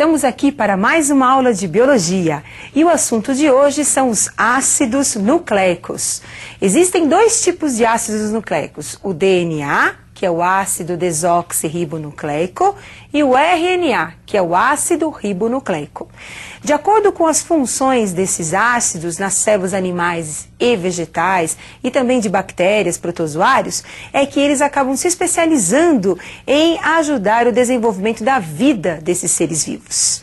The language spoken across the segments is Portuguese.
Estamos aqui para mais uma aula de biologia e o assunto de hoje são os ácidos nucleicos. Existem dois tipos de ácidos nucleicos, o DNA, que é o ácido desoxirribonucleico, e o RNA, que é o ácido ribonucleico. De acordo com as funções desses ácidos nas células animais e vegetais e também de bactérias, protozoários, é que eles acabam se especializando em ajudar o desenvolvimento da vida desses seres vivos.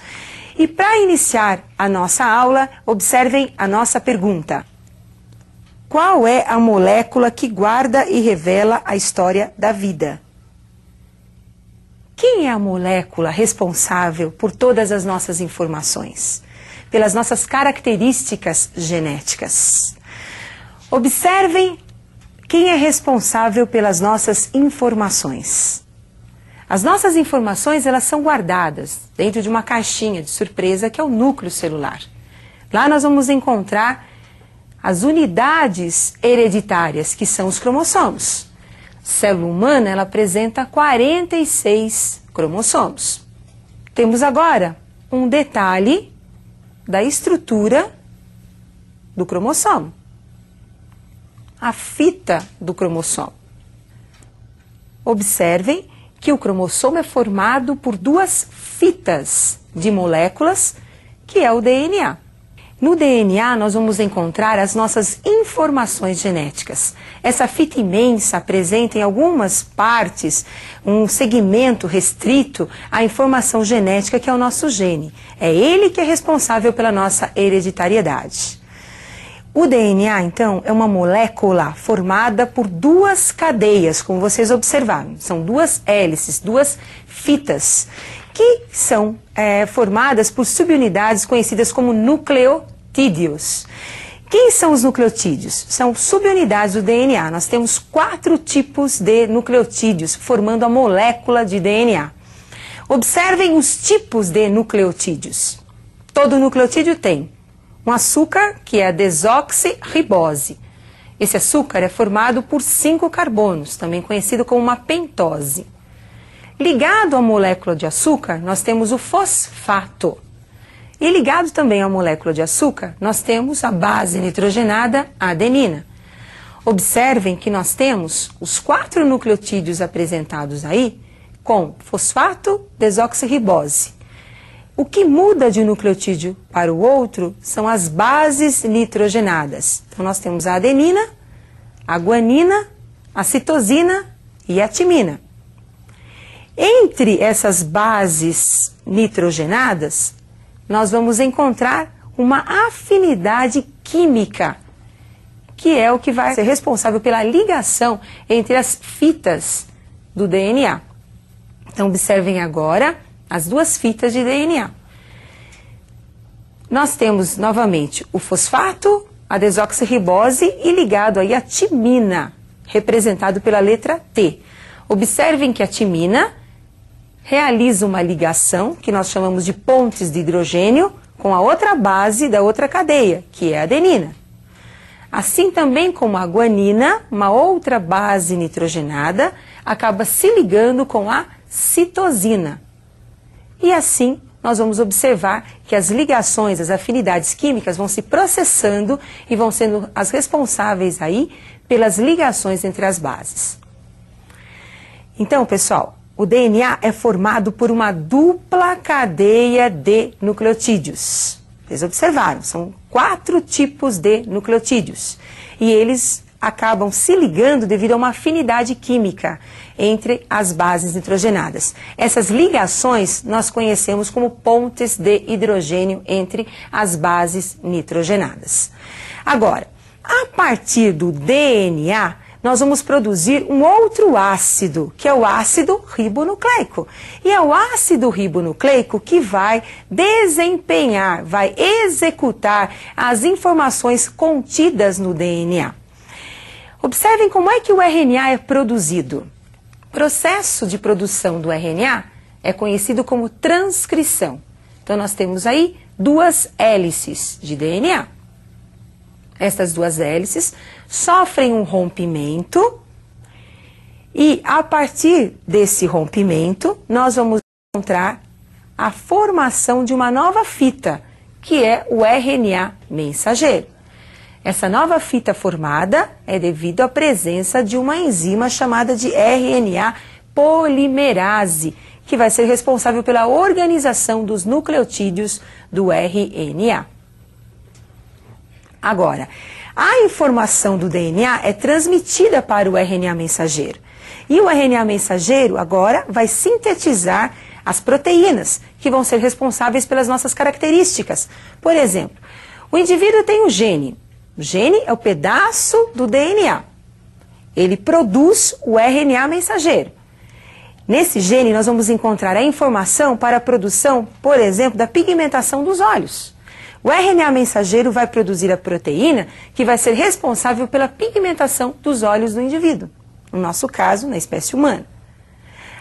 E para iniciar a nossa aula, observem a nossa pergunta. Qual é a molécula que guarda e revela a história da vida? Quem é a molécula responsável por todas as nossas informações? Pelas nossas características genéticas. Observem quem é responsável pelas nossas informações. As nossas informações, elas são guardadas dentro de uma caixinha de surpresa que é o núcleo celular. Lá nós vamos encontrar as unidades hereditárias, que são os cromossomos. A célula humana, ela apresenta 46 cromossomos. Temos agora um detalhe da estrutura do cromossomo. A fita do cromossomo. Observem que o cromossomo é formado por duas fitas de moléculas, que é o DNA. No DNA, nós vamos encontrar as nossas informações genéticas. Essa fita imensa apresenta em algumas partes um segmento restrito à informação genética que é o nosso gene. É ele que é responsável pela nossa hereditariedade. O DNA, então, é uma molécula formada por duas cadeias, como vocês observaram. São duas hélices, duas fitas, que são formadas por subunidades conhecidas como nucleotídeos. Quem são os nucleotídeos? São subunidades do DNA. Nós temos 4 tipos de nucleotídeos formando a molécula de DNA. Observem os tipos de nucleotídeos. Todo nucleotídeo tem um açúcar, que é a desoxirribose. Esse açúcar é formado por 5 carbonos, também conhecido como uma pentose. Ligado à molécula de açúcar, nós temos o fosfato. E ligado também à molécula de açúcar, nós temos a base nitrogenada, a adenina. Observem que nós temos os 4 nucleotídeos apresentados aí com fosfato, desoxirribose. O que muda de um nucleotídeo para o outro são as bases nitrogenadas. Então nós temos a adenina, a guanina, a citosina e a timina. Entre essas bases nitrogenadas, nós vamos encontrar uma afinidade química, que é o que vai ser responsável pela ligação entre as fitas do DNA. Então, observem agora as duas fitas de DNA. Nós temos, novamente, o fosfato, a desoxirribose e ligado aí a timina, representado pela letra T. Observem que a timina realiza uma ligação, que nós chamamos de pontes de hidrogênio, com a outra base da outra cadeia, que é a adenina. Assim também como a guanina, uma outra base nitrogenada, acaba se ligando com a citosina. E assim nós vamos observar que as ligações, as afinidades químicas vão se processando e vão sendo as responsáveis aí pelas ligações entre as bases. Então, pessoal, o DNA é formado por uma dupla cadeia de nucleotídeos. Vocês observaram, são 4 tipos de nucleotídeos. E eles acabam se ligando devido a uma afinidade química entre as bases nitrogenadas. Essas ligações nós conhecemos como pontes de hidrogênio entre as bases nitrogenadas. Agora, a partir do DNA, nós vamos produzir um outro ácido, que é o ácido ribonucleico. E é o ácido ribonucleico que vai desempenhar, vai executar as informações contidas no DNA. Observem como é que o RNA é produzido. O processo de produção do RNA é conhecido como transcrição. Então, nós temos aí 2 hélices de DNA. Estas 2 hélices sofrem um rompimento e, a partir desse rompimento, nós vamos encontrar a formação de uma nova fita, que é o RNA mensageiro. Essa nova fita formada é devido à presença de uma enzima chamada de RNA polimerase, que vai ser responsável pela organização dos nucleotídeos do RNA. Agora, a informação do DNA é transmitida para o RNA mensageiro. E o RNA mensageiro agora vai sintetizar as proteínas, que vão ser responsáveis pelas nossas características. Por exemplo, o indivíduo tem um gene. O gene é o pedaço do DNA. Ele produz o RNA mensageiro. Nesse gene, nós vamos encontrar a informação para a produção, por exemplo, da pigmentação dos olhos. O RNA mensageiro vai produzir a proteína que vai ser responsável pela pigmentação dos olhos do indivíduo. No nosso caso, na espécie humana.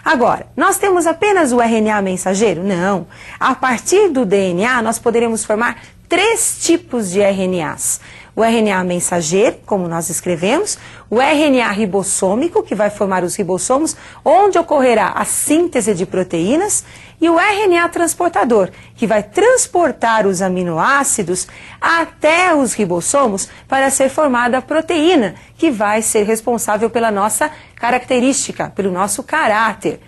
Agora, nós temos apenas o RNA mensageiro? Não. A partir do DNA, nós poderemos formar 3 tipos de RNAs. O RNA mensageiro, como nós escrevemos, o RNA ribossômico, que vai formar os ribossomos, onde ocorrerá a síntese de proteínas, e o RNA transportador, que vai transportar os aminoácidos até os ribossomos para ser formada a proteína, que vai ser responsável pela nossa característica, pelo nosso caráter.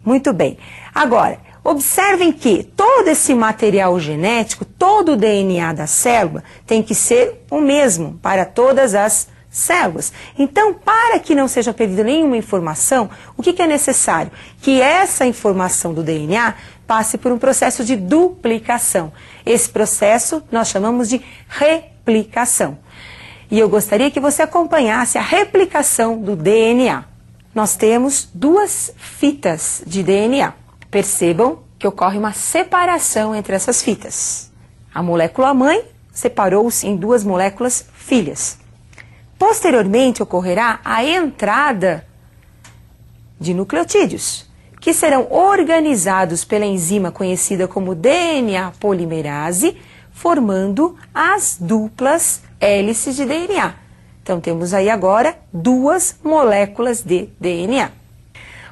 Muito bem. Agora, observem que todo esse material genético, todo o DNA da célula, tem que ser o mesmo para todas as células. Então, para que não seja perdida nenhuma informação, o que é necessário? Que essa informação do DNA passe por um processo de duplicação. Esse processo nós chamamos de replicação. E eu gostaria que você acompanhasse a replicação do DNA. Nós temos 2 fitas de DNA. Percebam que ocorre uma separação entre essas fitas. A molécula mãe separou-se em 2 moléculas filhas. Posteriormente ocorrerá a entrada de nucleotídeos, que serão organizados pela enzima conhecida como DNA polimerase, formando as duplas hélices de DNA. Então temos aí agora 2 moléculas de DNA.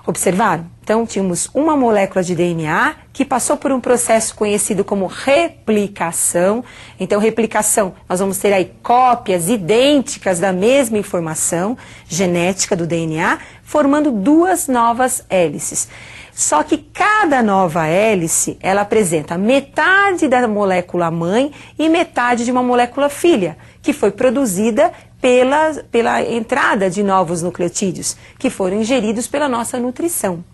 Observaram? Então, tínhamos uma molécula de DNA que passou por um processo conhecido como replicação. Então, replicação, nós vamos ter aí cópias idênticas da mesma informação genética do DNA, formando 2 novas hélices. Só que cada nova hélice, ela apresenta metade da molécula mãe e metade de uma molécula filha, que foi produzida pela entrada de novos nucleotídeos, que foram ingeridos pela nossa nutrição.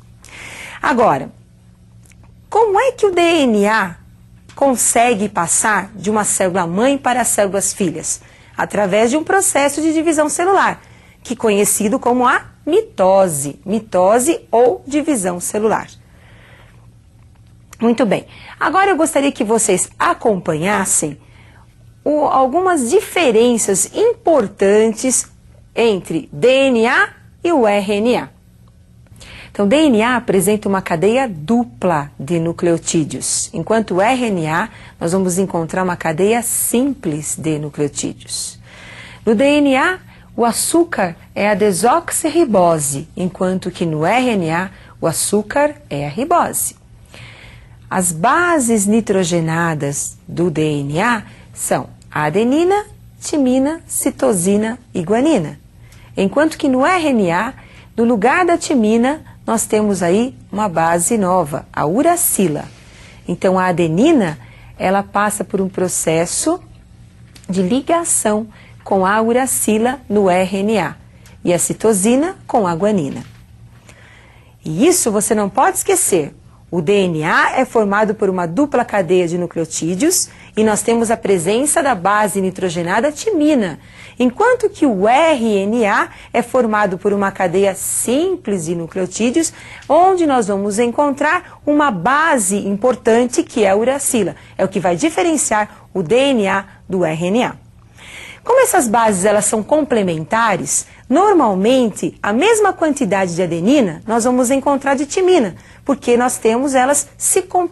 Agora, como é que o DNA consegue passar de uma célula mãe para as células filhas? Através de um processo de divisão celular, que é conhecido como a mitose ou divisão celular. Muito bem. Agora eu gostaria que vocês acompanhassem algumas diferenças importantes entre DNA e o RNA. Então, DNA apresenta uma cadeia dupla de nucleotídeos, enquanto o RNA nós vamos encontrar uma cadeia simples de nucleotídeos. No DNA, o açúcar é a desoxirribose, enquanto que no RNA o açúcar é a ribose. As bases nitrogenadas do DNA são a adenina, timina, citosina e guanina. Enquanto que no RNA, no lugar da timina, nós temos aí uma base nova, a uracila. Então, a adenina, ela passa por um processo de ligação com a uracila no RNA e a citosina com a guanina. E isso você não pode esquecer. O DNA é formado por uma dupla cadeia de nucleotídeos e nós temos a presença da base nitrogenada timina, enquanto que o RNA é formado por uma cadeia simples de nucleotídeos, onde nós vamos encontrar uma base importante que é a uracila. É o que vai diferenciar o DNA do RNA. Como essas bases elas são complementares, normalmente a mesma quantidade de adenina nós vamos encontrar de timina, porque nós temos elas se complementando.